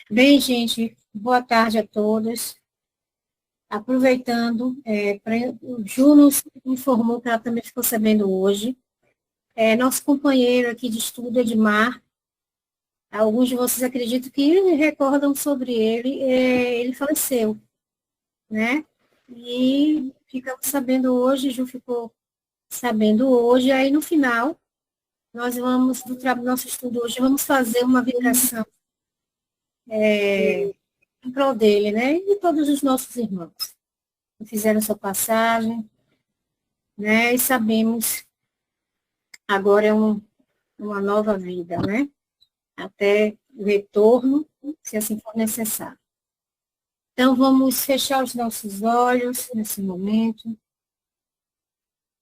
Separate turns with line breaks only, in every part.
Bem, gente, boa tarde a todos. Aproveitando, o Ju nos informou que ela também ficou sabendo hoje. Nosso companheiro aqui de estudo, Edmar, alguns de vocês acreditam que recordam sobre ele, ele faleceu, né? E ficamos sabendo hoje, Ju ficou sabendo hoje, aí no final, nós vamos, do nosso estudo hoje, vamos fazer uma vibração em prol dele, né? E de todos os nossos irmãos que fizeram sua passagem, né? E sabemos agora uma nova vida, né? Até o retorno, se assim for necessário. Então, vamos fechar os nossos olhos nesse momento,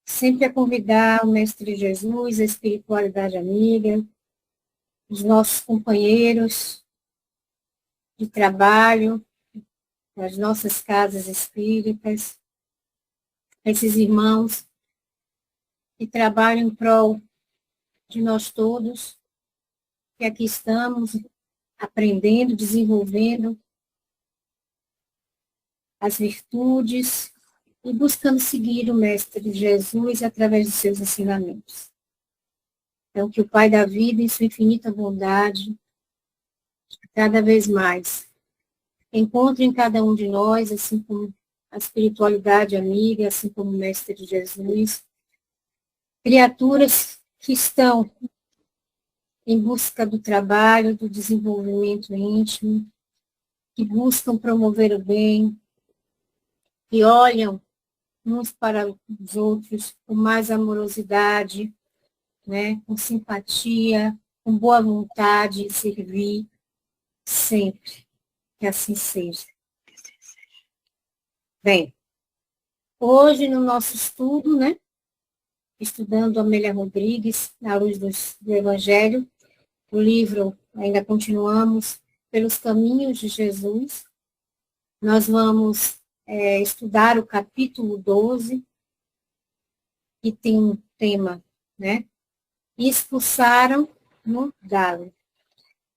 sempre a convidar o Mestre Jesus, a espiritualidade amiga, os nossos companheiros de trabalho, as nossas casas espíritas, esses irmãos que trabalham em prol de nós todos, que aqui estamos aprendendo, desenvolvendo as virtudes e buscando seguir o Mestre Jesus através dos seus ensinamentos. Então, que o Pai da vida, em sua infinita bondade, cada vez mais, encontre em cada um de nós, assim como a espiritualidade amiga, assim como o Mestre Jesus, criaturas que estão em busca do trabalho, do desenvolvimento íntimo, que buscam promover o bem, que olham uns para os outros com mais amorosidade, né, com simpatia, com boa vontade de servir sempre. Que assim seja. Bem, hoje no nosso estudo, né, estudando Amélia Rodrigues, à luz do Evangelho, o livro, ainda continuamos, Pelos Caminhos de Jesus, nós vamos estudar o capítulo 12, que tem um tema, né, expulsaram no galo.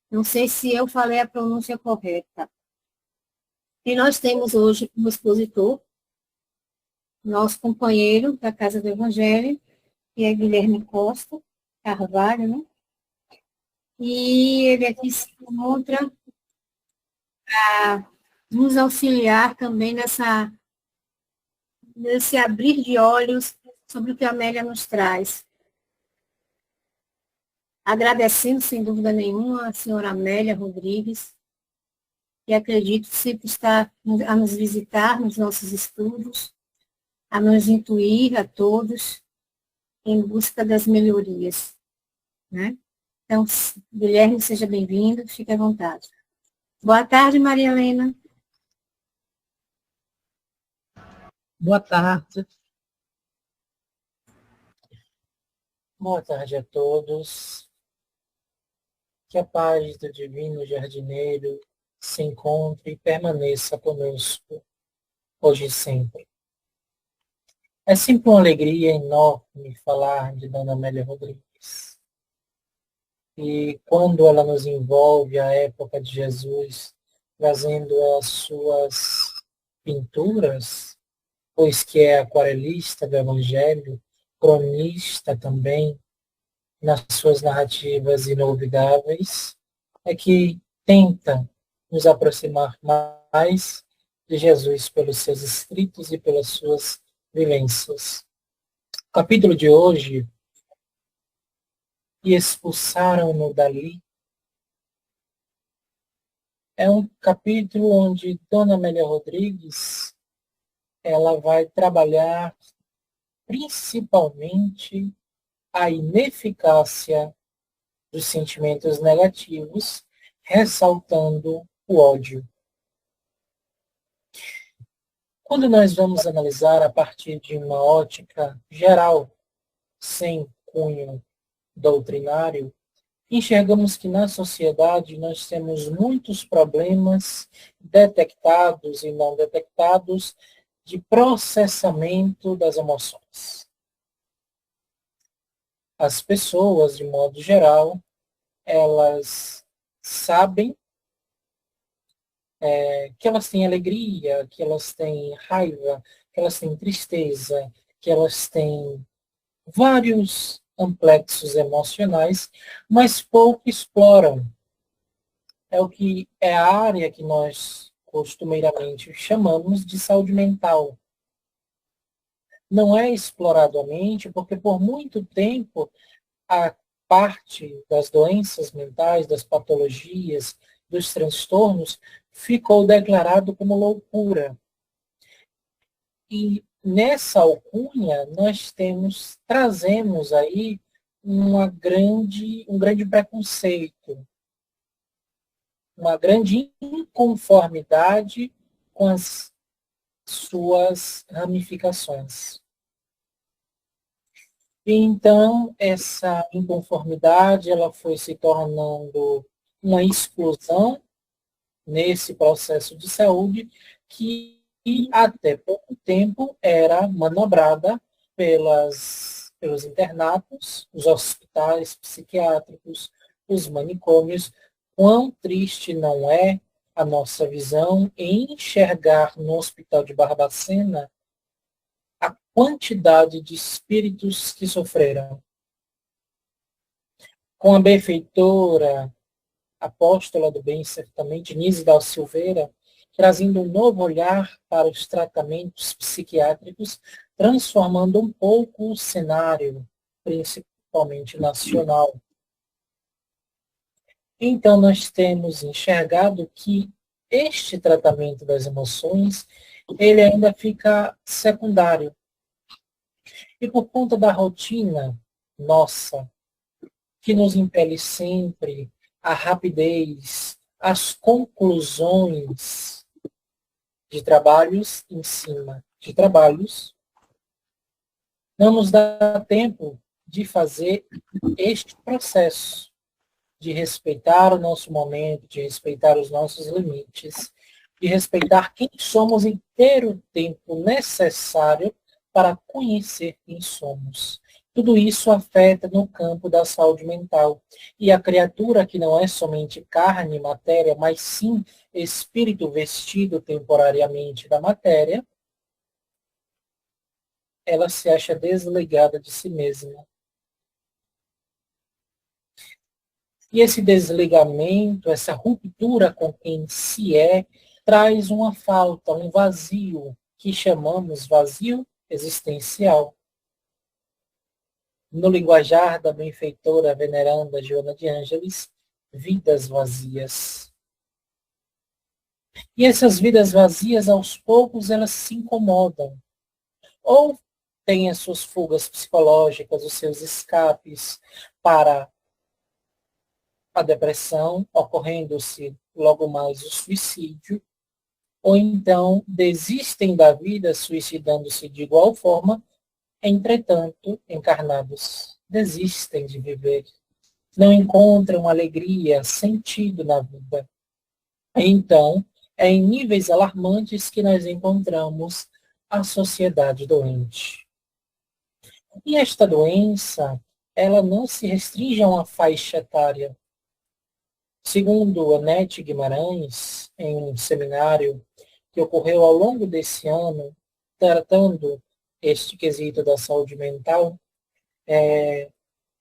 Não sei se eu falei a pronúncia correta. E nós temos hoje como expositor nosso companheiro da Casa do Evangelho, que é Guilherme Costa Carvalho, né? E ele aqui se encontra a nos auxiliar também nesse abrir de olhos sobre o que a Amélia nos traz. Agradecendo, sem dúvida nenhuma, a senhora Amélia Rodrigues, que acredito sempre está a nos visitar nos nossos estudos, a nos intuir a todos em busca das melhorias, né? Então, Guilherme, seja bem-vindo, fique à vontade. Boa tarde, Maria Helena.
Boa tarde. Boa tarde a todos. Que a paz do Divino Jardineiro se encontre e permaneça conosco, hoje e sempre. É sempre uma alegria enorme falar de Dona Amélia Rodrigues. E quando ela nos envolve a época de Jesus, trazendo as suas pinturas, pois que é aquarelista do Evangelho, cronista também, nas suas narrativas inolvidáveis, é que tenta nos aproximar mais de Jesus pelos seus escritos e pelas suas vivências. O capítulo de hoje, E expulsaram-no dali, é um capítulo onde Dona Amélia Rodrigues ela vai trabalhar principalmente a ineficácia dos sentimentos negativos, ressaltando o ódio. Quando nós vamos analisar a partir de uma ótica geral, sem cunho doutrinário, enxergamos que na sociedade nós temos muitos problemas detectados e não detectados de processamento das emoções. As pessoas, de modo geral, elas sabem que elas têm alegria, que elas têm raiva, que elas têm tristeza, que elas têm vários complexos emocionais, mas pouco exploram. É o que é a área que nós costumeiramente chamamos de saúde mental. Não é explorado a mente porque por muito tempo a parte das doenças mentais, das patologias, dos transtornos ficou declarado como loucura. E nessa alcunha nós trazemos aí um grande preconceito, uma grande inconformidade com as suas ramificações. E então, essa inconformidade ela foi se tornando uma exclusão nesse processo de saúde que até pouco tempo era manobrada pelos internatos, os hospitais psiquiátricos, os manicômios. Quão triste não é a nossa visão em enxergar no Hospital de Barbacena a quantidade de espíritos que sofreram. Com a benfeitora, apóstola do bem, certamente, Nise da Silveira, trazendo um novo olhar para os tratamentos psiquiátricos, transformando um pouco o cenário, principalmente nacional. Então, nós temos enxergado que este tratamento das emoções, ele ainda fica secundário. E por conta da rotina nossa, que nos impele sempre à rapidez, às conclusões de trabalhos em cima de trabalhos, não nos dá tempo de fazer este processo, de respeitar o nosso momento, de respeitar os nossos limites, de respeitar quem somos e ter o tempo necessário para conhecer quem somos. Tudo isso afeta no campo da saúde mental. E a criatura que não é somente carne e matéria, mas sim espírito vestido temporariamente da matéria, ela se acha desligada de si mesma. E esse desligamento, essa ruptura com quem se é, traz uma falta, um vazio, que chamamos vazio existencial. No linguajar da benfeitora veneranda Joana de Ângeles, vidas vazias. E essas vidas vazias, aos poucos, elas se incomodam. Ou têm as suas fugas psicológicas, os seus escapes para a depressão, ocorrendo-se logo mais o suicídio, ou então desistem da vida, suicidando-se de igual forma, entretanto, encarnados, desistem de viver, não encontram alegria, sentido na vida. Então, é em níveis alarmantes que nós encontramos a sociedade doente. E esta doença, ela não se restringe a uma faixa etária. Segundo Anete Guimarães, em um seminário que ocorreu ao longo desse ano, tratando este quesito da saúde mental,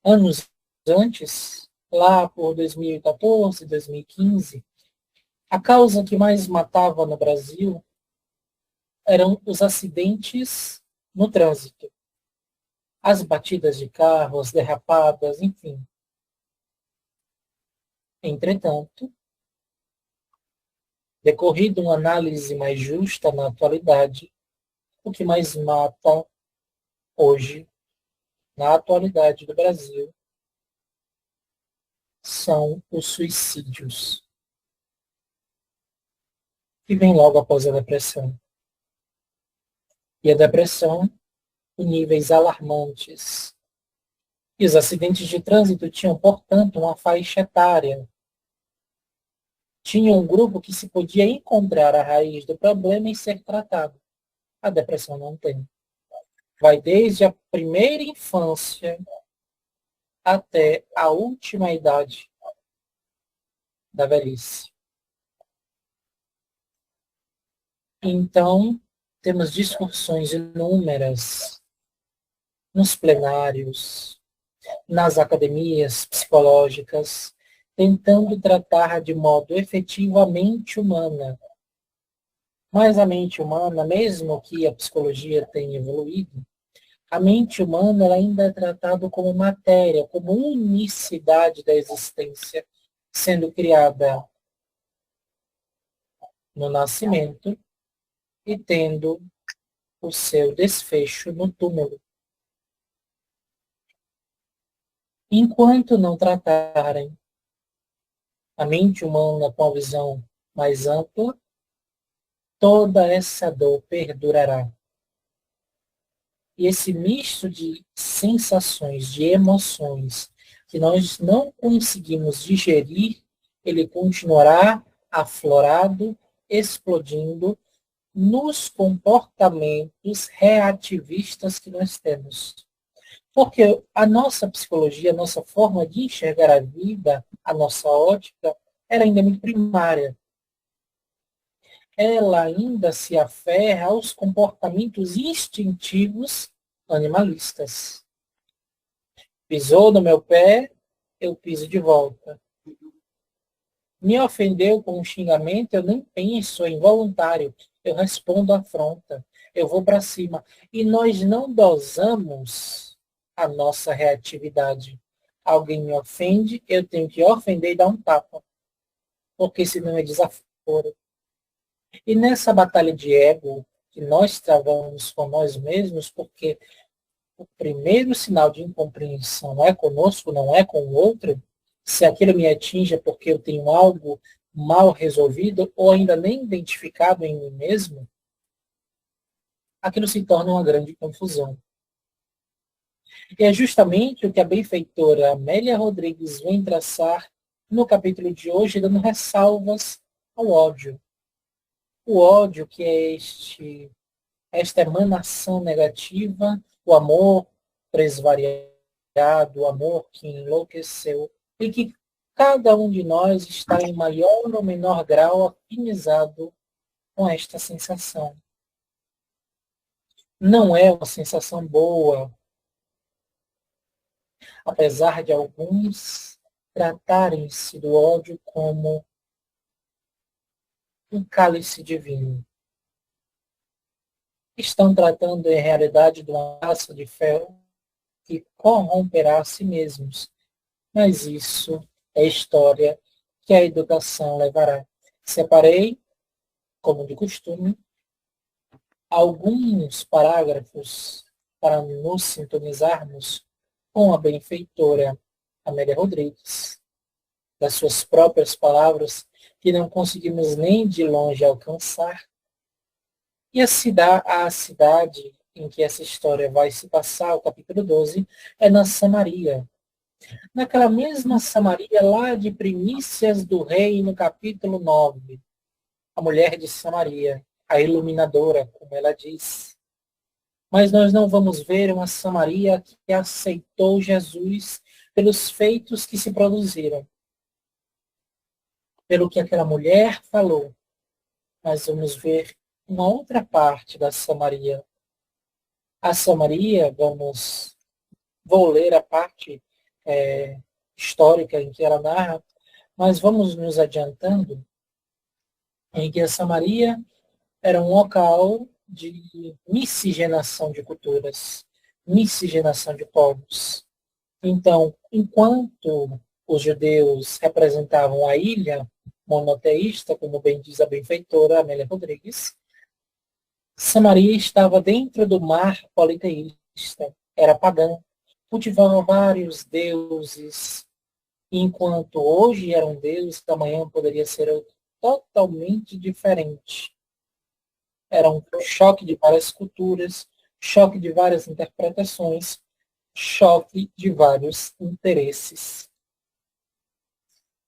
anos antes, lá por 2014, 2015, a causa que mais matava no Brasil eram os acidentes no trânsito. As batidas de carro, as derrapadas, enfim. Entretanto, decorrido uma análise mais justa na atualidade, o que mais mata hoje, na atualidade do Brasil, são os suicídios, que vem logo após a depressão. E a depressão em níveis alarmantes. E os acidentes de trânsito tinham, portanto, uma faixa etária. Tinha um grupo que se podia encontrar a raiz do problema e ser tratado. A depressão não tem. Vai desde a primeira infância até a última idade da velhice. Então, temos discussões inúmeras nos plenários, nas academias psicológicas, tentando tratar de modo efetivo a mente humana. Mas a mente humana, mesmo que a psicologia tenha evoluído, a mente humana ela ainda é tratada como matéria, como unicidade da existência, sendo criada no nascimento e tendo o seu desfecho no túmulo. Enquanto não tratarem a mente humana com a visão mais ampla, toda essa dor perdurará. E esse misto de sensações, de emoções, que nós não conseguimos digerir, ele continuará aflorado, explodindo nos comportamentos reativistas que nós temos. Porque a nossa psicologia, a nossa forma de enxergar a vida, a nossa ótica, ela ainda é muito primária. Ela ainda se aferra aos comportamentos instintivos animalistas. Pisou no meu pé, eu piso de volta. Me ofendeu com um xingamento, eu nem penso, é involuntário. Eu respondo à afronta. Eu vou para cima. E nós não dosamos a nossa reatividade. Alguém me ofende, eu tenho que ofender e dar um tapa. Porque senão é desaforo. E nessa batalha de ego que nós travamos com nós mesmos, porque o primeiro sinal de incompreensão é conosco, não é com o outro, se aquilo me atinge é porque eu tenho algo mal resolvido ou ainda nem identificado em mim mesmo, aquilo se torna uma grande confusão. E é justamente o que a benfeitora Amélia Rodrigues vem traçar no capítulo de hoje, dando ressalvas ao ódio. O ódio que é esta emanação negativa, o amor presvariado, o amor que enlouqueceu, e que cada um de nós está em maior ou menor grau afinizado com esta sensação. Não é uma sensação boa, apesar de alguns tratarem-se do ódio como um cálice divino. Estão tratando em realidade de uma taça de ferro que corromperá a si mesmos. Mas isso é história que a educação levará. Separei, como de costume, alguns parágrafos para nos sintonizarmos com a benfeitora Amélia Rodrigues, das suas próprias palavras, que não conseguimos nem de longe alcançar. E a cidade em que essa história vai se passar, o capítulo 12, é na Samaria. Naquela mesma Samaria, lá de Primícias do Rei, no capítulo 9, a mulher de Samaria, a iluminadora, como ela diz. Mas nós não vamos ver uma Samaria que aceitou Jesus pelos feitos que se produziram, pelo que aquela mulher falou. Mas vamos ver uma outra parte da Samaria. A Samaria, vou ler a parte histórica em que ela narra, mas vamos nos adiantando em que a Samaria era um local de miscigenação de culturas, miscigenação de povos. Então, enquanto os judeus representavam a ilha monoteísta, como bem diz a benfeitora Amélia Rodrigues, Samaria estava dentro do mar politeísta, era pagã, cultivava vários deuses, enquanto hoje era um deus, amanhã poderia ser outro, totalmente diferente. Era um choque de várias culturas, choque de várias interpretações, choque de vários interesses.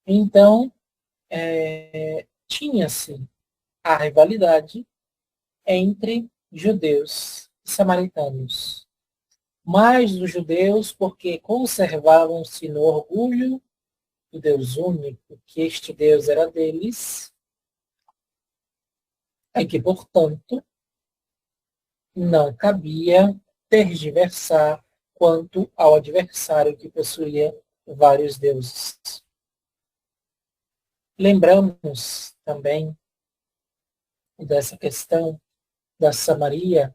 Então, tinha-se a rivalidade entre judeus e samaritanos. Mais os judeus, porque conservavam-se no orgulho do Deus único, que este Deus era deles, é que, portanto, não cabia tergiversar quanto ao adversário que possuía vários deuses. Lembramos também dessa questão da Samaria,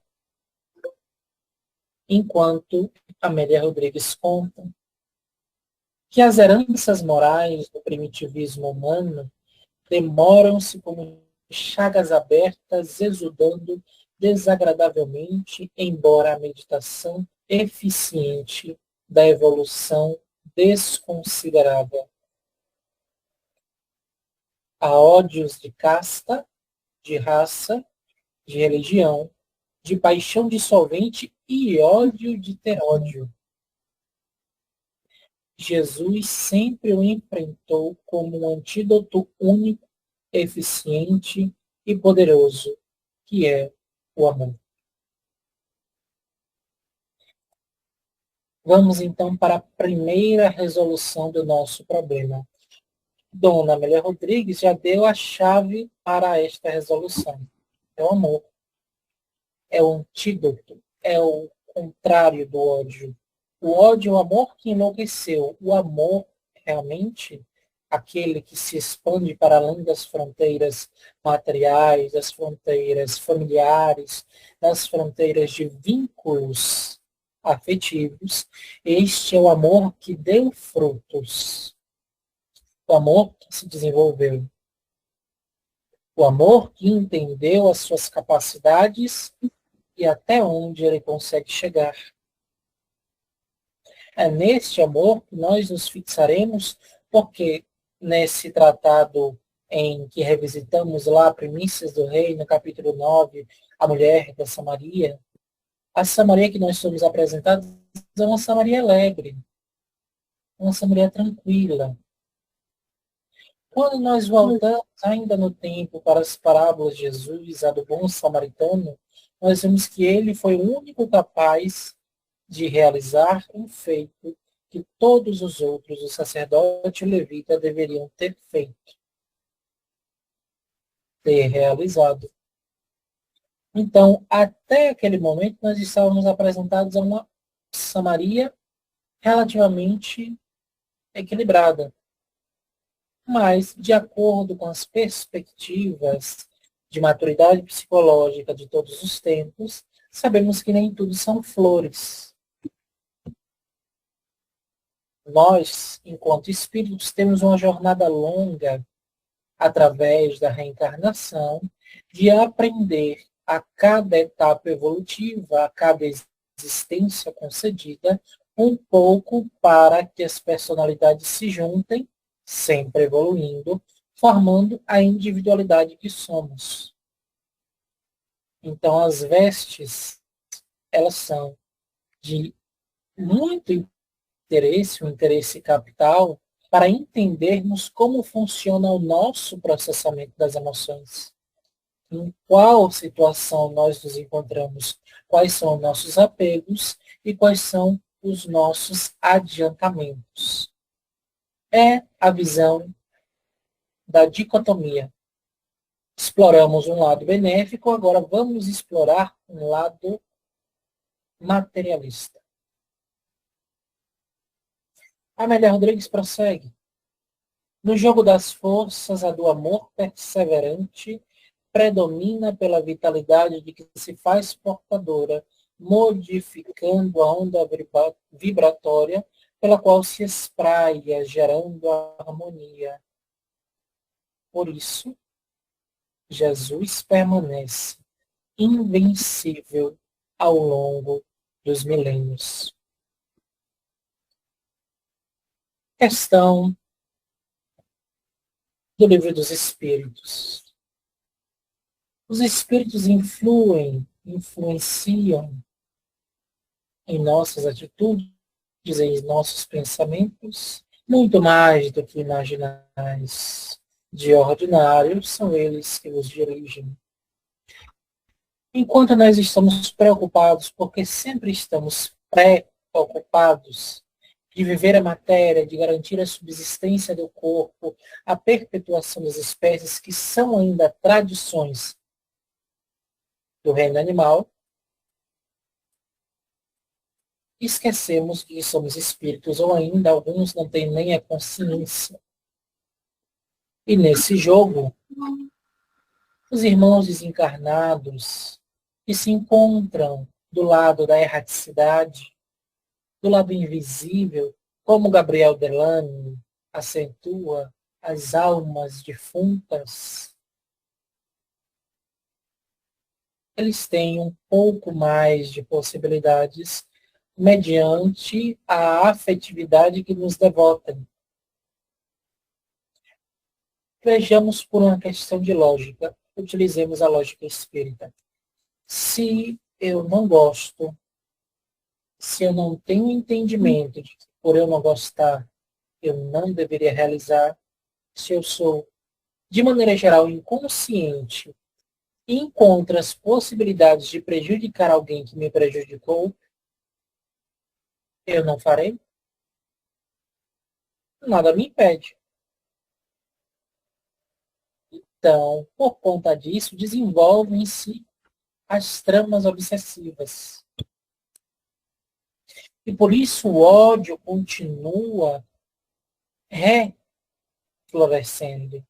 enquanto Amélia Rodrigues conta que as heranças morais do primitivismo humano demoram-se como chagas abertas, exudando desagradavelmente, embora a meditação eficiente da evolução desconsiderada. Há ódios de casta, de raça, de religião, de paixão dissolvente e ódio de ter ódio. Jesus sempre o enfrentou como um antídoto único, eficiente e poderoso, que é o amor. Vamos então para a primeira resolução do nosso problema. Dona Amélia Rodrigues já deu a chave para esta resolução. É o amor. É o antídoto. É o contrário do ódio. O ódio é o amor que enlouqueceu. O amor, realmente, aquele que se expande para além das fronteiras materiais, das fronteiras familiares, das fronteiras de vínculos afetivos. Este é o amor que deu frutos. O amor que se desenvolveu. O amor que entendeu as suas capacidades e até onde ele consegue chegar. É neste amor que nós nos fixaremos, porque nesse tratado em que revisitamos lá Primícias do Rei, no capítulo 9, a mulher da Samaria, a Samaria que nós somos apresentados é uma Samaria alegre, uma Samaria tranquila. Quando nós voltamos ainda no tempo para as parábolas de Jesus, a do bom samaritano, nós vemos que ele foi o único capaz de realizar um feito que todos os outros, o sacerdote e o levita, deveriam ter feito, ter realizado. Então, até aquele momento, nós estávamos apresentados a uma Samaria relativamente equilibrada. Mas, de acordo com as perspectivas de maturidade psicológica de todos os tempos, sabemos que nem tudo são flores. Nós, enquanto espíritos, temos uma jornada longa, através da reencarnação, de aprender a cada etapa evolutiva, a cada existência concedida, um pouco para que as personalidades se juntem, sempre evoluindo, formando a individualidade que somos. Então, as vestes, elas são de muito interesse, um interesse capital, para entendermos como funciona o nosso processamento das emoções. Em qual situação nós nos encontramos, quais são os nossos apegos e quais são os nossos adiantamentos. É a visão da dicotomia. Exploramos um lado benéfico, agora vamos explorar um lado materialista. Amélia Rodrigues prossegue. No jogo das forças, a do amor perseverante predomina pela vitalidade de que se faz portadora, modificando a onda vibratória pela qual se espraia, gerando a harmonia. Por isso, Jesus permanece invencível ao longo dos milênios. Questão do Livro dos Espíritos. Os espíritos influenciam em nossas atitudes, em nossos pensamentos, muito mais do que imaginais. De ordinário, são eles que os dirigem. Enquanto nós estamos preocupados, porque sempre estamos preocupados de viver a matéria, de garantir a subsistência do corpo, a perpetuação das espécies, que são ainda tradições do reino animal, esquecemos que somos espíritos, ou ainda alguns não têm nem a consciência. E nesse jogo, os irmãos desencarnados que se encontram do lado da erraticidade, do lado invisível, como Gabriel Delane acentua, as almas defuntas, eles têm um pouco mais de possibilidades mediante a afetividade que nos devotam. Vejamos por uma questão de lógica. Utilizemos a lógica espírita. Se eu não gosto, se eu não tenho entendimento de que por eu não gostar, eu não deveria realizar, se eu sou, de maneira geral, inconsciente e encontro as possibilidades de prejudicar alguém que me prejudicou, eu não farei. Nada me impede. Então, por conta disso, desenvolvem-se as tramas obsessivas. E por isso o ódio continua reflorescendo,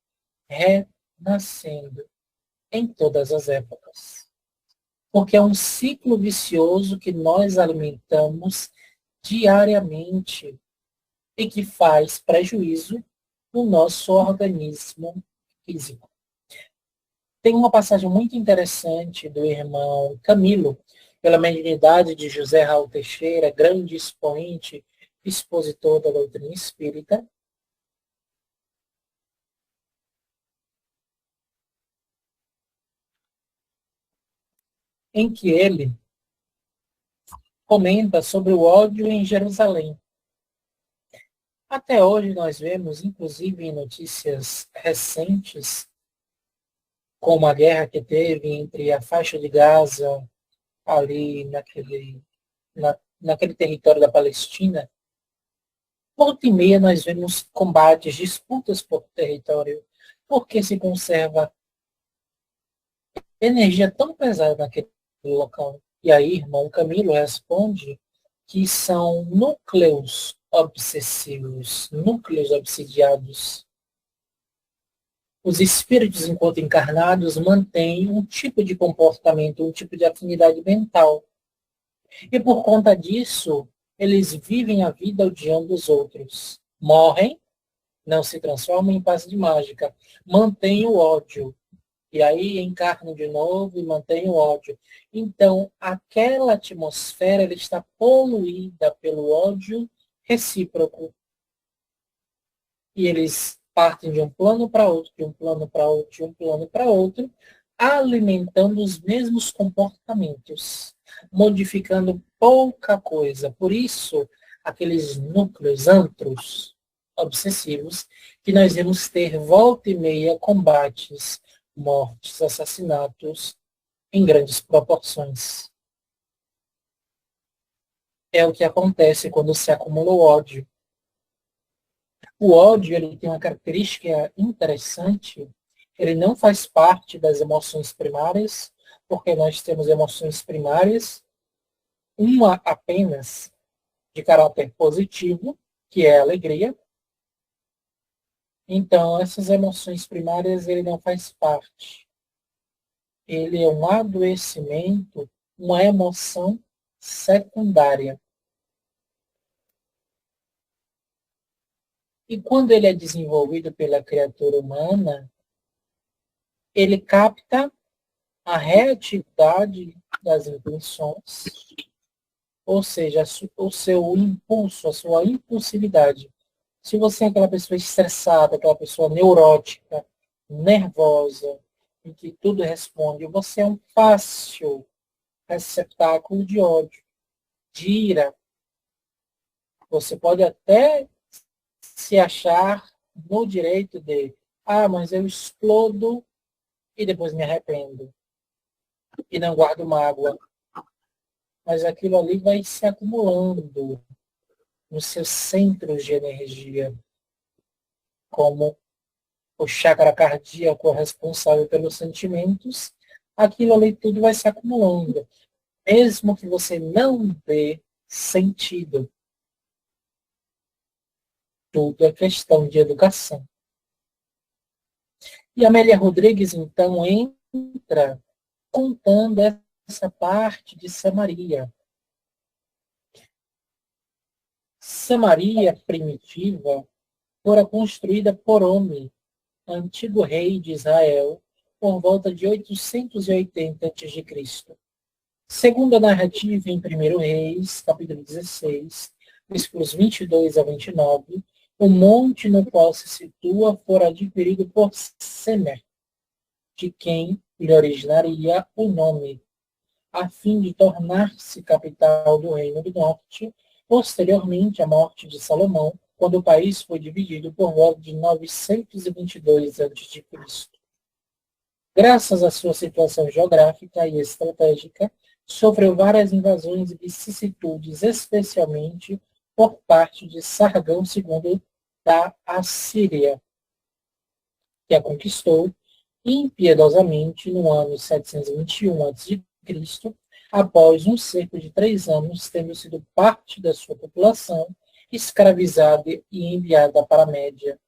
renascendo em todas as épocas. Porque é um ciclo vicioso que nós alimentamos diariamente e que faz prejuízo no nosso organismo físico. Tem uma passagem muito interessante do irmão Camilo, pela mediunidade de José Raul Teixeira, grande expoente, expositor da doutrina espírita, em que ele comenta sobre o ódio em Jerusalém. Até hoje nós vemos, inclusive em notícias recentes, como a guerra que teve entre a faixa de Gaza, ali naquele território da Palestina, volta e meia nós vemos combates, disputas por território, porque se conserva energia tão pesada naquele local. E aí, irmão Camilo responde que são núcleos obsessivos, núcleos obsidiados. Os espíritos, enquanto encarnados, mantêm um tipo de comportamento, um tipo de afinidade mental. E por conta disso, eles vivem a vida odiando os outros. Morrem, não se transformam em passe de mágica. Mantêm o ódio. E aí encarnam de novo e mantêm o ódio. Então, aquela atmosfera ela está poluída pelo ódio recíproco. E eles partem de um plano para outro, de um plano para outro, de um plano para outro, alimentando os mesmos comportamentos, modificando pouca coisa. Por isso, aqueles núcleos, antros obsessivos, que nós vamos ter volta e meia combates, mortes, assassinatos em grandes proporções. É o que acontece quando se acumula o ódio. O ódio ele tem uma característica interessante, ele não faz parte das emoções primárias, porque nós temos emoções primárias, uma apenas de caráter positivo, que é a alegria. Então, essas emoções primárias ele não faz parte. Ele é um adoecimento, uma emoção secundária. E quando ele é desenvolvido pela criatura humana, ele capta a reatividade das intenções, ou seja, o seu impulso, a sua impulsividade. Se você é aquela pessoa estressada, aquela pessoa neurótica, nervosa, em que tudo responde, você é um fácil receptáculo de ódio, de ira. Você pode até se achar no direito de, mas eu explodo e depois me arrependo. E não guardo mágoa. Mas aquilo ali vai se acumulando nos seus centros de energia, como o chakra cardíaco responsável pelos sentimentos, aquilo ali tudo vai se acumulando, mesmo que você não dê sentido. Tudo é questão de educação. E a Amélia Rodrigues, então, entra contando essa parte de Samaria. Samaria primitiva fora construída por Omri, antigo rei de Israel, por volta de 880 a.C. Segundo a narrativa em 1 Reis, capítulo 16, versículos 22 a 29, o monte no qual se situa fora adquirido por Semer, de quem lhe originaria o nome, a fim de tornar-se capital do Reino do Norte, posteriormente à morte de Salomão, quando o país foi dividido por volta de 922 a.C. Graças à sua situação geográfica e estratégica, sofreu várias invasões e vicissitudes, especialmente por parte de Sargão II da Assíria, que a conquistou impiedosamente no ano 721 a.C., após um cerco de 3 anos, tendo sido parte da sua população escravizada e enviada para a Média.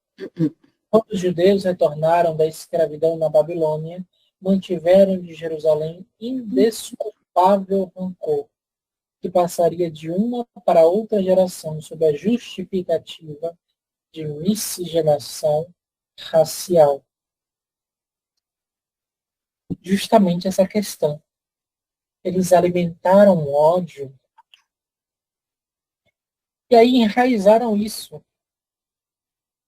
Quando os judeus retornaram da escravidão na Babilônia, mantiveram de Jerusalém indesculpável rancor, que passaria de uma para outra geração sob a justificativa de miscigenação racial. Justamente essa questão. Eles alimentaram o ódio e aí enraizaram isso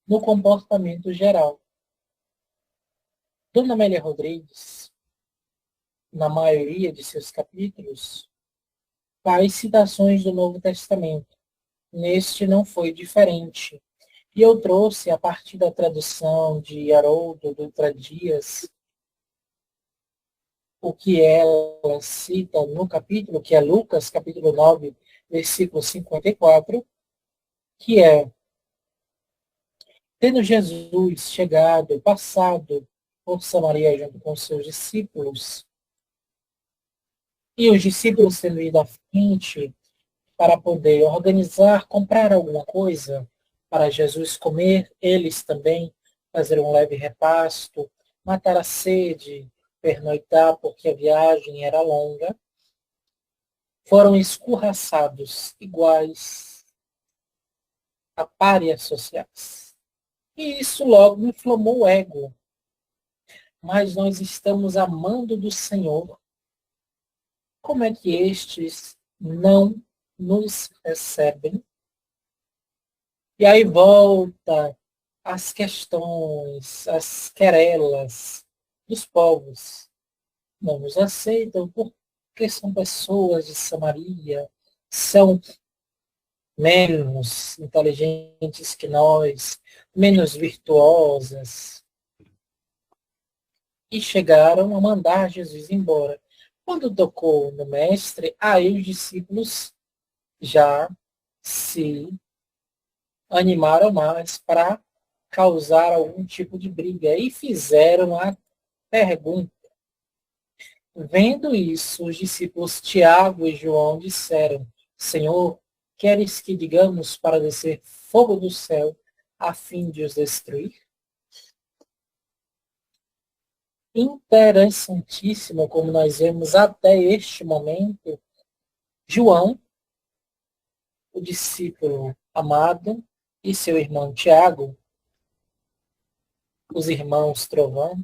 no comportamento geral. Dona Amélia Rodrigues, na maioria de seus capítulos, faz citações do Novo Testamento. Neste não foi diferente. E eu trouxe, a partir da tradução de Haroldo Dutra Dias, o que ela cita no capítulo, que é Lucas, capítulo 9, versículo 54, que é: tendo Jesus chegado, passado por Samaria junto com seus discípulos, e os discípulos tendo ido à frente para poder organizar, comprar alguma coisa para Jesus comer, eles também fazer um leve repasto, matar a sede, pernoitar porque a viagem era longa, foram escorraçados iguais a párias sociais. E isso logo inflamou o ego. Mas nós estamos amando do Senhor. Como é que estes não nos recebem? E aí volta as questões, as querelas dos povos. Não nos aceitam porque são pessoas de Samaria, são menos inteligentes que nós, menos virtuosas. E chegaram a mandar Jesus embora. Quando tocou no mestre, aí os discípulos já se animaram mais para causar algum tipo de briga e fizeram a pergunta. Vendo isso, os discípulos Tiago e João disseram: Senhor, queres que digamos para descer fogo do céu a fim de os destruir? Interessantíssimo como nós vemos até este momento João, o discípulo amado, e seu irmão Tiago, os irmãos Trovão,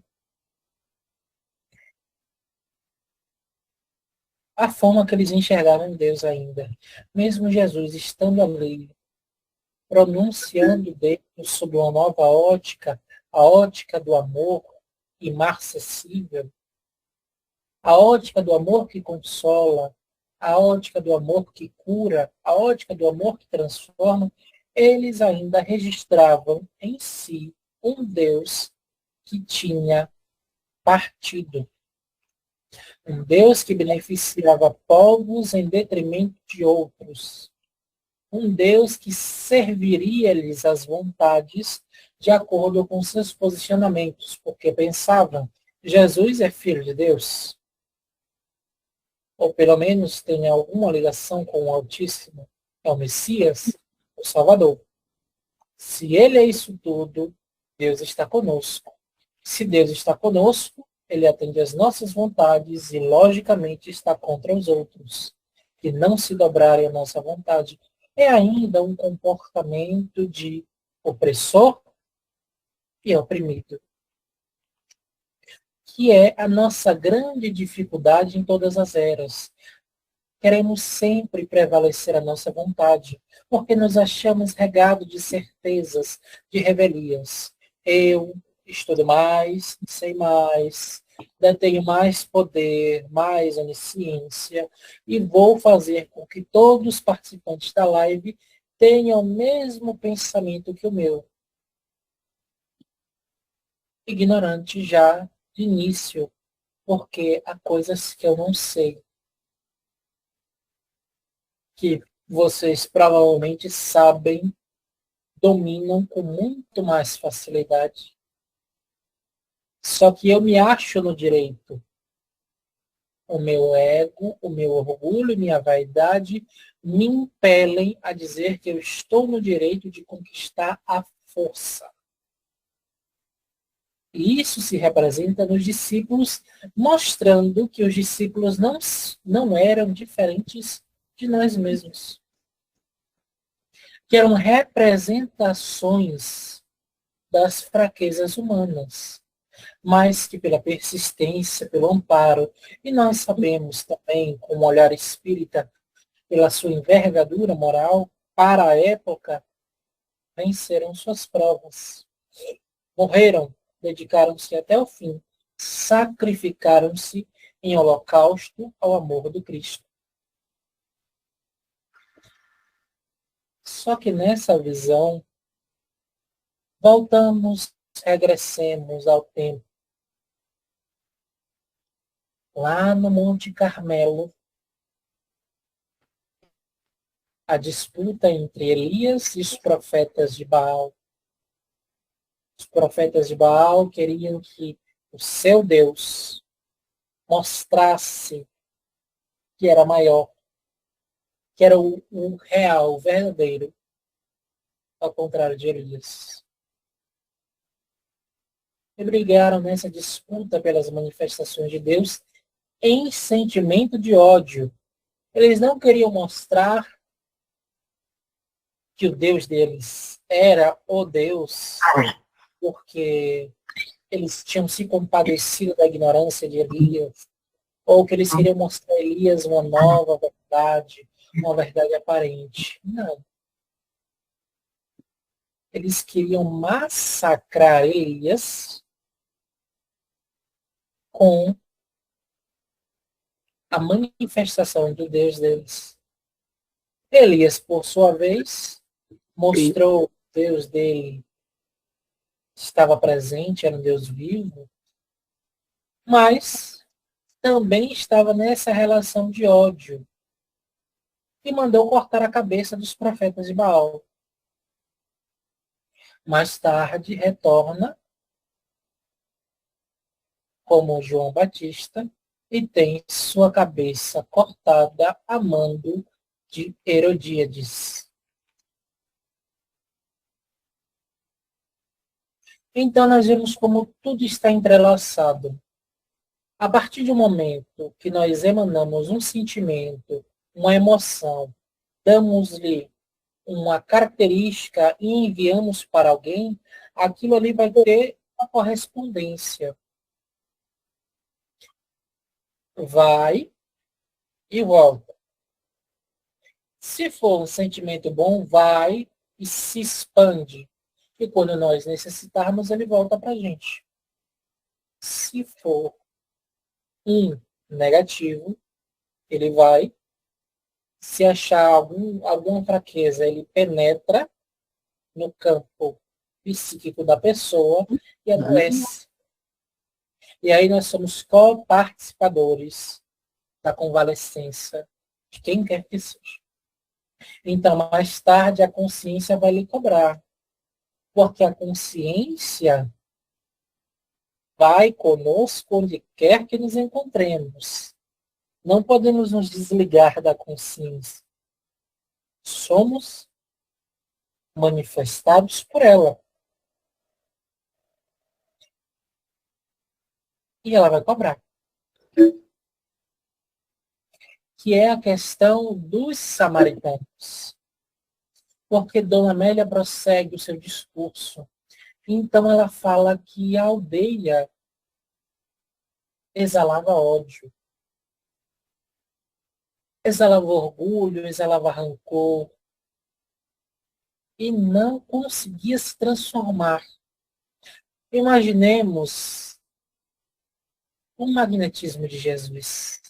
a forma que eles enxergavam Deus ainda. Mesmo Jesus estando ali, pronunciando Deus sob uma nova ótica, a ótica do amor imarcessível, a ótica do amor que consola, a ótica do amor que cura, a ótica do amor que transforma, eles ainda registravam em si um Deus que tinha partido. Um Deus que beneficiava povos em detrimento de outros. Um Deus que serviria-lhes as vontades de acordo com seus posicionamentos, porque pensavam, Jesus é filho de Deus, ou pelo menos tenha alguma ligação com o Altíssimo, é o Messias, o Salvador. Se ele é isso tudo, Deus está conosco. Se Deus está conosco, ele atende às nossas vontades e, logicamente, está contra os outros, que não se dobrarem à nossa vontade. É ainda um comportamento de opressor e oprimido, que é a nossa grande dificuldade em todas as eras. Queremos sempre prevalecer a nossa vontade, porque nos achamos regados de certezas, de revelias. Eu estudo mais, sei mais, tenho mais poder, mais onisciência, e vou fazer com que todos os participantes da live tenham o mesmo pensamento que o meu. Ignorante já de início, porque há coisas que eu não sei, que vocês provavelmente sabem, dominam com muito mais facilidade. Só que eu me acho no direito. O meu ego, o meu orgulho e minha vaidade me impelem a dizer que eu estou no direito de conquistar a força. E isso se representa nos discípulos, mostrando que os discípulos não eram diferentes de nós mesmos, que eram representações das fraquezas humanas, mas que pela persistência, pelo amparo, e nós sabemos também, com o olhar espírita, pela sua envergadura moral, para a época, venceram suas provas. Morreram, dedicaram-se até o fim, sacrificaram-se em holocausto ao amor do Cristo. Só que nessa visão, voltamos, regressemos ao tempo. Lá no Monte Carmelo, a disputa entre Elias e os profetas de Baal. Os profetas de Baal queriam que o seu Deus mostrasse que era maior, que era o real, o verdadeiro, ao contrário de Elias. E brigaram nessa disputa pelas manifestações de Deus em sentimento de ódio. Eles não queriam mostrar que o Deus deles era o Deus, porque eles tinham se compadecido da ignorância de Elias, ou que eles queriam mostrar a Elias uma nova verdade, uma verdade aparente. Não. Eles queriam massacrar Elias com a manifestação do Deus deles. Elias, por sua vez, mostrou que o Deus dele estava presente, era um Deus vivo, mas também estava nessa relação de ódio e mandou cortar a cabeça dos profetas de Baal. Mais tarde, retorna como João Batista e tem sua cabeça cortada a mando de Herodíades. Então, nós vemos como tudo está entrelaçado. A partir do momento que nós emanamos um sentimento, uma emoção, damos-lhe uma característica e enviamos para alguém, aquilo ali vai ter uma correspondência. Vai e volta. Se for um sentimento bom, vai e se expande. E quando nós necessitarmos, ele volta para a gente. Se for um negativo, ele vai. Se achar alguma fraqueza, ele penetra no campo psíquico da pessoa e adoece. E aí nós somos co-participadores da convalescença de quem quer que seja. Então, mais tarde, a consciência vai lhe cobrar. Porque a consciência vai conosco onde quer que nos encontremos. Não podemos nos desligar da consciência. Somos manifestados por ela. E ela vai cobrar. Que é a questão dos samaritanos. Porque Dona Amélia prossegue o seu discurso. Então ela fala que a aldeia exalava ódio, exalava orgulho, exalava rancor, e não conseguia se transformar. Imaginemos o magnetismo de Jesus.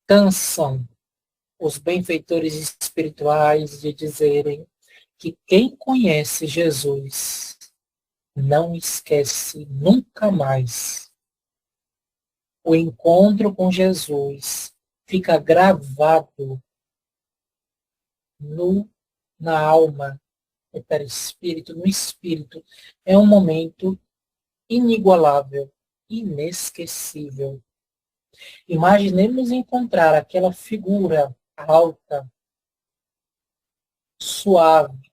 Cansam os benfeitores espirituais de dizerem que quem conhece Jesus não esquece nunca mais. O encontro com Jesus fica gravado na alma, no perispírito, no espírito. É um momento inigualável, inesquecível. Imaginemos encontrar aquela figura alta, suave,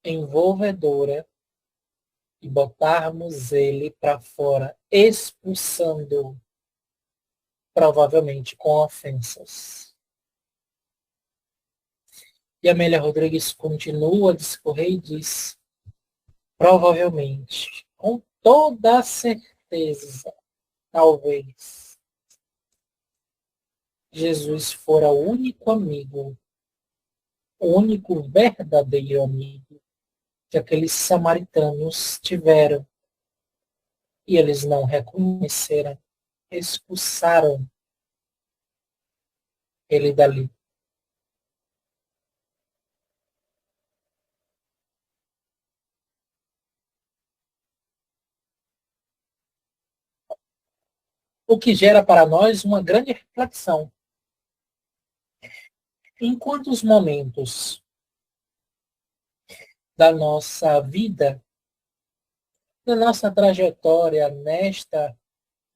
envolvedora, e botarmos ele para fora, expulsando, provavelmente com ofensas. E Amélia Rodrigues continua a discorrer e diz, provavelmente, com toda a certeza, talvez, Jesus fora o único amigo, o único verdadeiro amigo que aqueles samaritanos tiveram. E eles não reconheceram, expulsaram ele dali. O que gera para nós uma grande reflexão. Em quantos momentos da nossa vida, da nossa trajetória nesta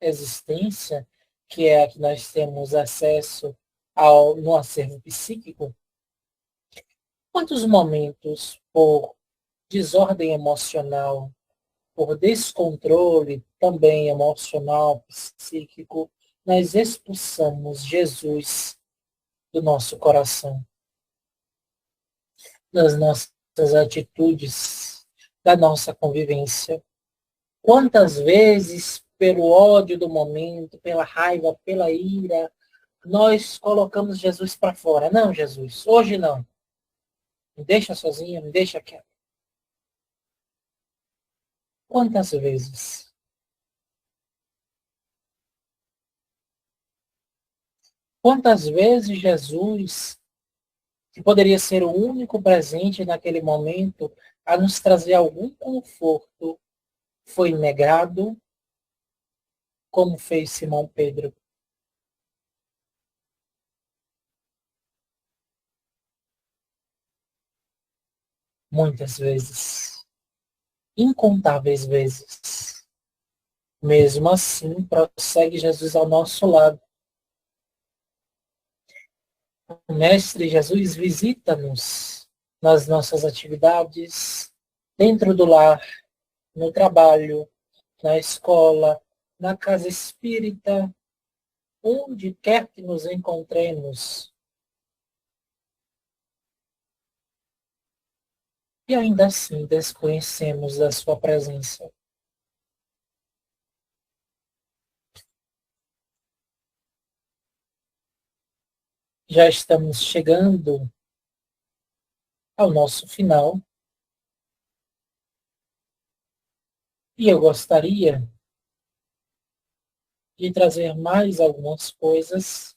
existência, que é a que nós temos acesso no acervo psíquico, quantos momentos por desordem emocional, por descontrole também emocional, psíquico, nós expulsamos Jesus do nosso coração, das nossas atitudes, da nossa convivência. Quantas vezes, pelo ódio do momento, pela raiva, pela ira, nós colocamos Jesus para fora. Não, Jesus, hoje não. Me deixa sozinha, me deixa quieto. Quantas vezes? Quantas vezes Jesus, que poderia ser o único presente naquele momento a nos trazer algum conforto, foi negado, como fez Simão Pedro? Muitas vezes. Incontáveis vezes. Mesmo assim, prossegue Jesus ao nosso lado. O Mestre Jesus visita-nos nas nossas atividades, dentro do lar, no trabalho, na escola, na casa espírita, onde quer que nos encontremos. E ainda assim desconhecemos da sua presença. Já estamos chegando ao nosso final. E eu gostaria de trazer mais algumas coisas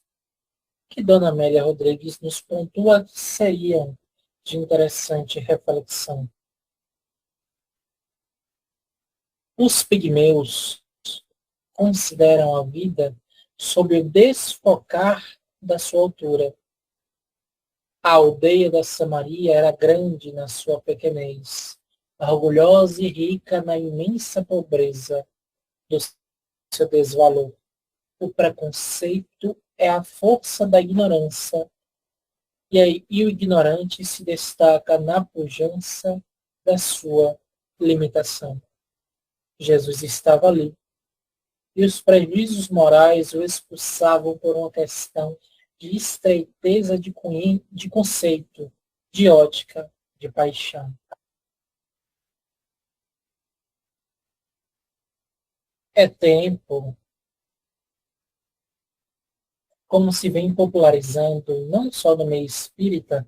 que Dona Amélia Rodrigues nos pontua que seriam de interessante reflexão. Os pigmeus consideram a vida sob o desfocar da sua altura. A aldeia da Samaria era grande na sua pequenez, orgulhosa e rica na imensa pobreza do seu desvalor. O preconceito é a força da ignorância, e o ignorante se destaca na pujança da sua limitação. Jesus estava ali, e os prejuízos morais o expulsavam por uma questão de estreiteza de conceito, de ótica, de paixão. É tempo, como se vem popularizando, não só no meio espírita,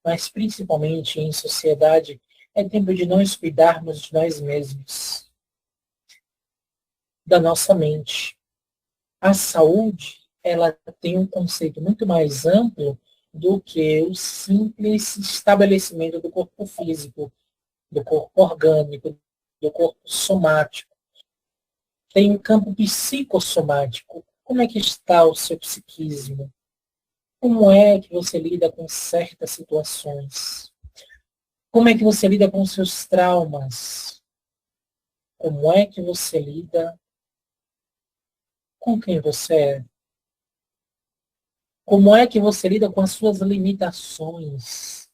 mas principalmente em sociedade, é tempo de nós cuidarmos de nós mesmos, da nossa mente. A saúde, ela tem um conceito muito mais amplo do que o simples estabelecimento do corpo físico, do corpo orgânico, do corpo somático. Tem um campo psicossomático. Como é que está o seu psiquismo? Como é que você lida com certas situações? Como é que você lida com seus traumas? Como é que você lida com quem você é? Como é que você lida com as suas limitações?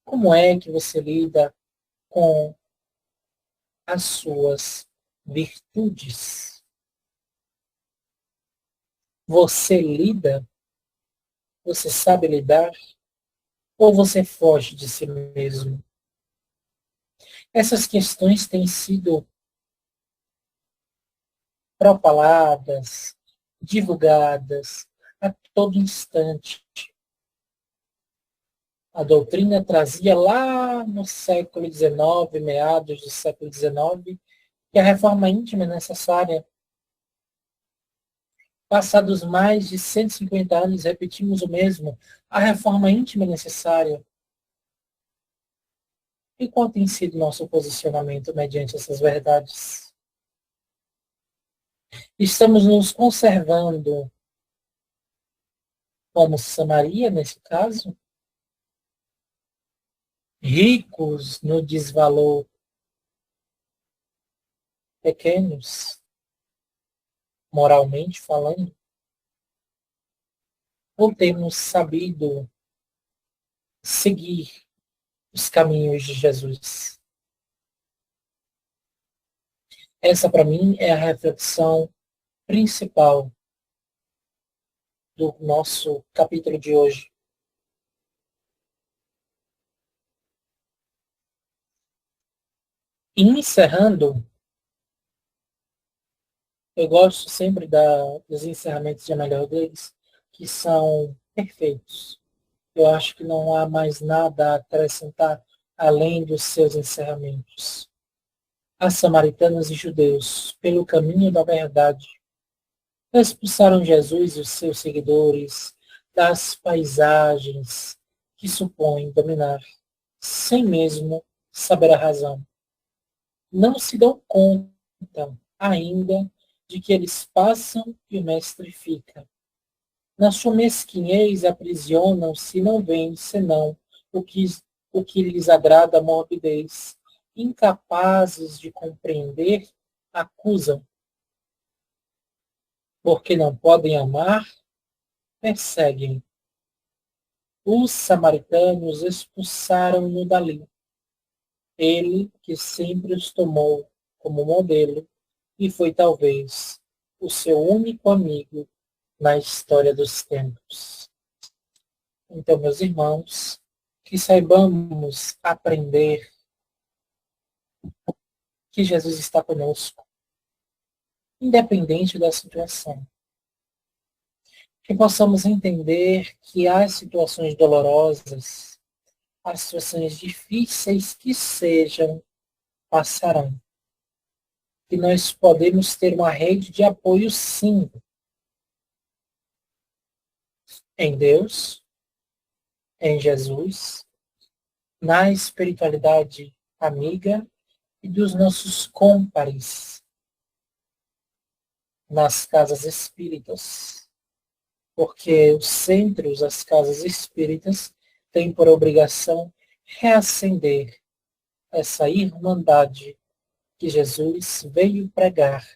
Como é que você lida com as suas virtudes? Você lida? Você sabe lidar? Ou você foge de si mesmo? Essas questões têm sido propaladas, divulgadas a todo instante. A doutrina trazia lá no século XIX, meados do século XIX, que a reforma íntima é necessária. Passados mais de 150 anos, repetimos o mesmo. A reforma íntima é necessária. E qual tem sido nosso posicionamento mediante essas verdades? Estamos nos conservando como Samaria, nesse caso, ricos no desvalor, pequenos, moralmente falando, ou temos sabido seguir os caminhos de Jesus? Essa, para mim, é a reflexão principal do nosso capítulo de hoje. E encerrando, eu gosto sempre dos encerramentos de Amélia Rodrigues, que são perfeitos. Eu acho que não há mais nada a acrescentar além dos seus encerramentos. As samaritanas e judeus, pelo caminho da verdade, expulsaram Jesus e os seus seguidores das paisagens que supõem dominar, sem mesmo saber a razão. Não se dão conta ainda de que eles passam e o mestre fica. Na sua mesquinhez aprisionam-se e não veem senão o que, o que lhes agrada a morbidez. Incapazes de compreender, acusam. Porque não podem amar, perseguem. Os samaritanos expulsaram-no dali. Ele, que sempre os tomou como modelo, e foi talvez o seu único amigo na história dos tempos. Então, meus irmãos, que saibamos aprender que Jesus está conosco, independente da situação. Que possamos entender que as situações dolorosas, as situações difíceis que sejam, passarão. Que nós podemos ter uma rede de apoio, sim, em Deus, em Jesus, na espiritualidade amiga e dos nossos cômpares nas casas espíritas. Porque os centros, as casas espíritas, têm por obrigação reacender essa irmandade que Jesus veio pregar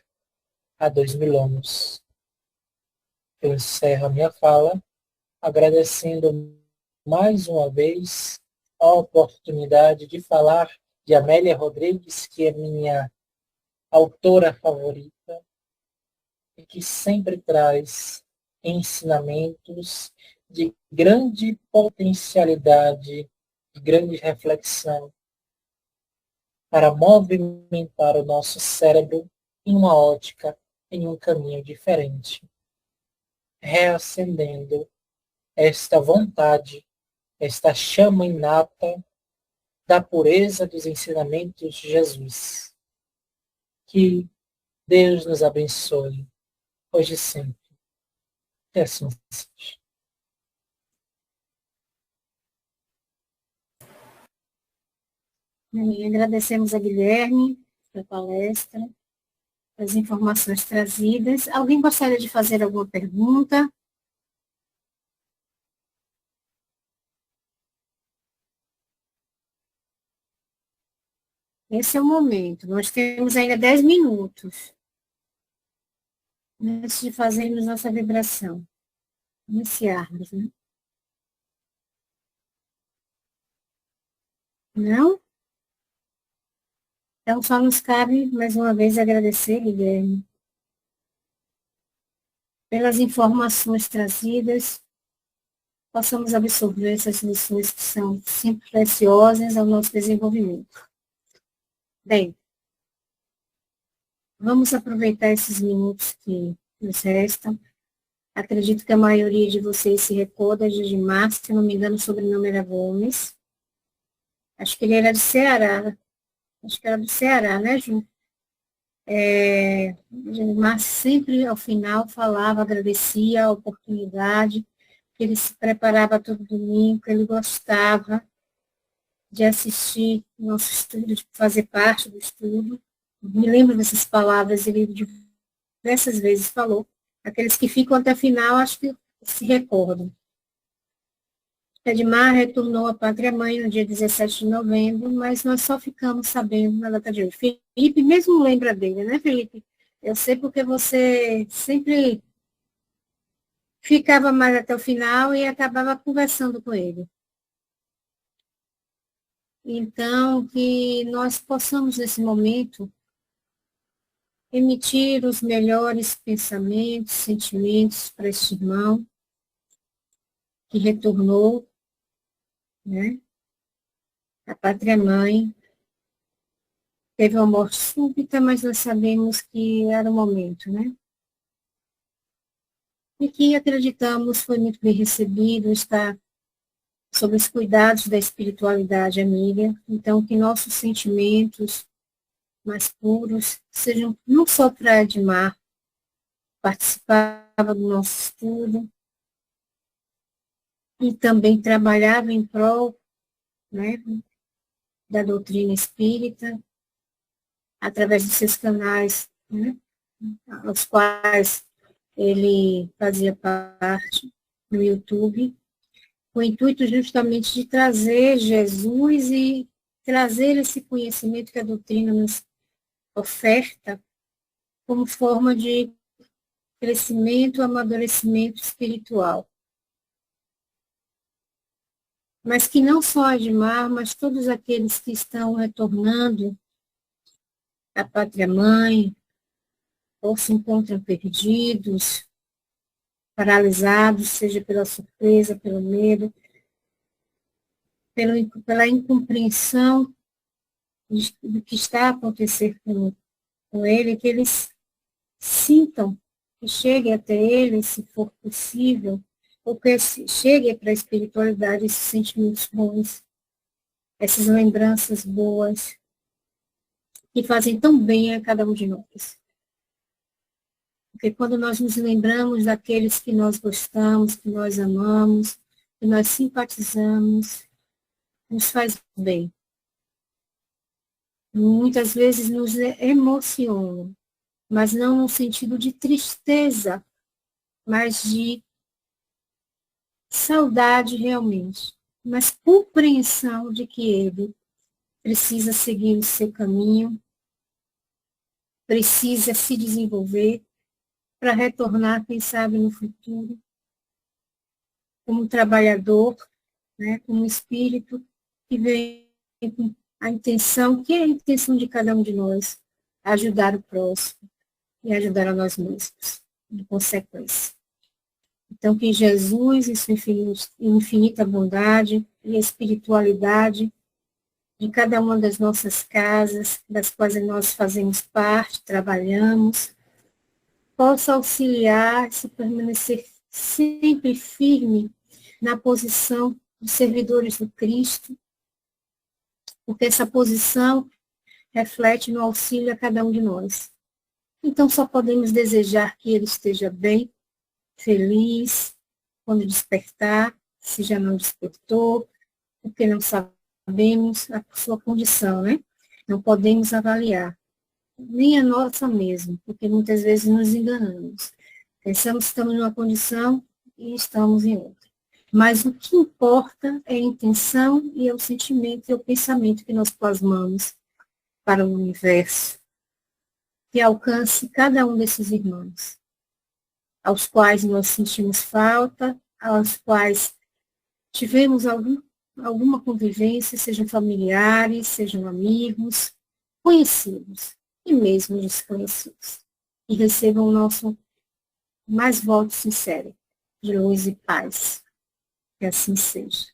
há 2000 anos. Eu encerro a minha fala agradecendo mais uma vez a oportunidade de falar de Amélia Rodrigues, que é minha autora favorita e que sempre traz ensinamentos de grande potencialidade, de grande reflexão para movimentar o nosso cérebro em uma ótica, em um caminho diferente, reacendendo esta vontade, esta chama inata da pureza dos ensinamentos de Jesus. Que Deus nos abençoe, hoje e sempre. Que assim seja.
Agradecemos a Guilherme pela palestra, as informações trazidas. Alguém gostaria de fazer alguma pergunta? Esse é o momento. Nós temos ainda 10 minutos antes de fazermos nossa vibração. Iniciarmos, né? Não? Então, só nos cabe, mais uma vez, agradecer, Guilherme, pelas informações trazidas, possamos absorver essas lições que são sempre preciosas ao nosso desenvolvimento. Bem, vamos aproveitar esses minutos que nos restam. Acredito que a maioria de vocês se recorda de Edmar, se não me engano, o sobrenome era Gomes. Acho que ele era de Ceará. Acho que era do Ceará, né, Ju? Edmar sempre, ao final, falava, agradecia a oportunidade, que ele se preparava todo domingo, que ele gostava de assistir nosso estudo, de fazer parte do estudo. Me lembro dessas palavras, ele diversas vezes falou. Aqueles que ficam até o final, acho que se recordam. Edmar retornou à pátria-mãe no dia 17 de novembro, mas nós só ficamos sabendo na data de hoje. Felipe mesmo lembra dele, né, Felipe? Eu sei porque você sempre ficava mais até o final e acabava conversando com ele. Então, que nós possamos, nesse momento, emitir os melhores pensamentos, sentimentos para este irmão que retornou, né? A pátria-mãe teve uma morte súbita, mas nós sabemos que era o momento, né? E que acreditamos foi muito bem recebido, está sob os cuidados da espiritualidade amiga. Então, que nossos sentimentos mais puros sejam não só para Edmar, participava do nosso estudo e também trabalhava em prol, né, da doutrina espírita, através de seus canais, né, aos quais ele fazia parte no YouTube, com o intuito justamente de trazer Jesus e trazer esse conhecimento que a doutrina nos oferta como forma de crescimento, amadurecimento espiritual. Mas que não só Edmar, mas todos aqueles que estão retornando à pátria-mãe, ou se encontram perdidos, paralisados, seja pela surpresa, pelo medo, pela incompreensão do que está a acontecer com ele, que eles sintam, que chegue até ele, se for possível, ou que chegue para a espiritualidade esses sentimentos bons, essas lembranças boas, que fazem tão bem a cada um de nós. Porque quando nós nos lembramos daqueles que nós gostamos, que nós amamos, que nós simpatizamos, nos faz bem. Muitas vezes nos emociona, mas não no sentido de tristeza, mas de saudade realmente, mas compreensão de que ele precisa seguir o seu caminho, precisa se desenvolver para retornar, quem sabe, no futuro, como um trabalhador, né, como um espírito que vem com a intenção, que é a intenção de cada um de nós, ajudar o próximo e ajudar a nós mesmos, de consequência. Então, que Jesus, em sua infinita bondade e espiritualidade de cada uma das nossas casas, das quais nós fazemos parte, trabalhamos, possa auxiliar, se permanecer sempre firme na posição dos servidores do Cristo, porque essa posição reflete no auxílio a cada um de nós. Então, só podemos desejar que ele esteja bem, feliz, quando despertar, se já não despertou, porque não sabemos a sua condição, né? Não podemos avaliar, nem a nossa mesmo, porque muitas vezes nos enganamos. Pensamos que estamos numa condição e estamos em outra. Mas o que importa é a intenção e é o sentimento e o pensamento que nós plasmamos para o universo, que alcance cada um desses irmãos, aos quais nós sentimos falta, aos quais tivemos alguma convivência, sejam familiares, sejam amigos, conhecidos e mesmo desconhecidos. E recebam o nosso mais voto sincero de luz e paz. Que assim seja.